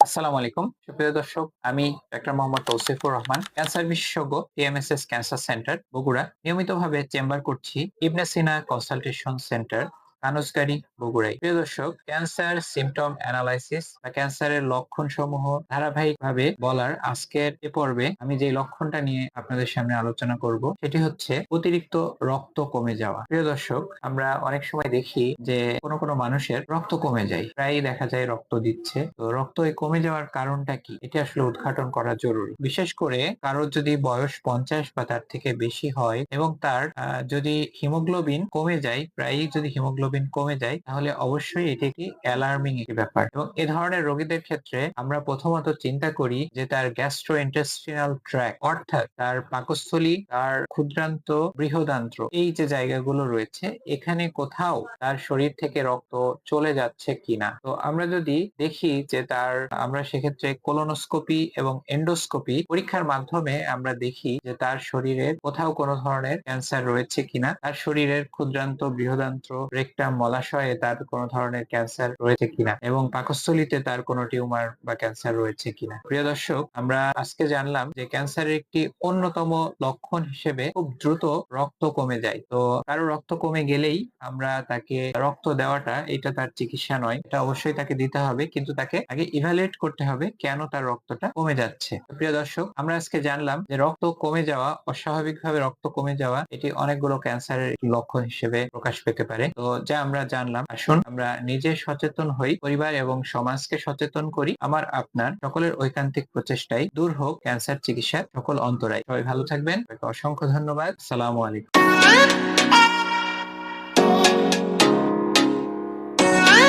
আসসালামু আলাইকুম সুপ্রিয় দর্শক, আমি ডাক্তার মোহাম্মদ তৌসিফুর রহমান, ক্যান্সার বিশেষজ্ঞ, টিএমএসএস ক্যান্সার সেন্টার বগুড়া। নিয়মিতভাবে চেম্বার করছি ইবনে সিনা কনসালটেশন সেন্টার, কানুসগাড়ি, বগুড়ায়। প্রিয় দর্শক, ক্যান্সার সিমটম অ্যানালাইসিস বা ক্যান্সারের লক্ষণ সমূহ ধারাবাহিকভাবে বলার আজকের এ পর্বে আমি যে লক্ষণটা নিয়ে আপনাদের সামনে আলোচনা করব সেটি হচ্ছে অতিরিক্ত রক্ত কমে যাওয়া। প্রিয় দর্শক, আমরা অনেক সময় দেখি যে কোনো মানুষের রক্ত কমে যায়, প্রায়ই দেখা যায় রক্ত দিচ্ছে। তো রক্ত এই কমে যাওয়ার কারণটা কি, এটা আসলে উদ্ঘাটন করা জরুরি। বিশেষ করে কারোর যদি বয়স 50 বা তার থেকে বেশি হয় এবং তার যদি হিমোগ্লোবিন কমে যায়, প্রায়ই যদি হিমোগ্লোবিন কমে যায়, তাহলে অবশ্যই এটি একটি অ্যালার্মিং একটি ব্যাপার। এবং এ ধরনের রোগীদের ক্ষেত্রে আমরা প্রথমত চিন্তা করি যে তার গ্যাস্ট্রোইন্টেস্টিনাল ট্র্যাক্ট, অর্থাৎ তার পাকস্থলী, তার ক্ষুদ্রান্ত, বৃহদান্ত্র, এই যে জায়গাগুলো রয়েছে, এখানে কোথাও তার শরীর থেকে রক্ত চলে যাচ্ছে কিনা। তো আমরা যদি দেখি যে আমরা সেক্ষেত্রে কোলোনোস্কোপি এবং এন্ডোস্কোপি পরীক্ষার মাধ্যমে আমরা দেখি যে তার শরীরের কোথাও কোনো ধরনের ক্যান্সার রয়েছে কিনা, তার শরীরের ক্ষুদ্রান্ত, বৃহদান্ত্র, রেকটাম, মলাশয়ে তার কোনো ধরনের ক্যান্সার রয়েছে কিনা এবং পাকস্থলীতে তার কোনো টিউমার বা ক্যান্সার রয়েছে কিনা। প্রিয় দর্শক, আমরা আজকে জানলাম যে ক্যান্সারের একটি অন্যতম লক্ষণ হিসেবে খুব দ্রুত রক্ত কমে যায়। তো কারো রক্ত কমে গেলেই আমরা তাকে রক্ত দেওয়াটা, এটা তার চিকিৎসা নয়, এটা অবশ্যই তাকে দিতে হবে, কিন্তু তাকে আগে ইভ্যালুয়েট করতে হবে কেন তার রক্তটা কমে যাচ্ছে। তো প্রিয় দর্শক, আমরা আজকে জানলাম যে রক্ত কমে যাওয়া, অস্বাভাবিকভাবে রক্ত কমে যাওয়া, এটি অনেকগুলো ক্যান্সারের লক্ষণ হিসেবে প্রকাশ পেতে পারে। তো যা আমরা জানলাম, আসুন আমরা নিজে সচেতন হই, পরিবার এবং সমাজকে সচেতন করি। আমার আপনার সকলের ঐকান্তিক প্রচেষ্টায় দূর হোক ক্যান্সার চিকিৎসার সকল অন্তরায়। সবাই ভালো থাকবেন, অসংখ্য ধন্যবাদ। আসসালামু আলাইকুম।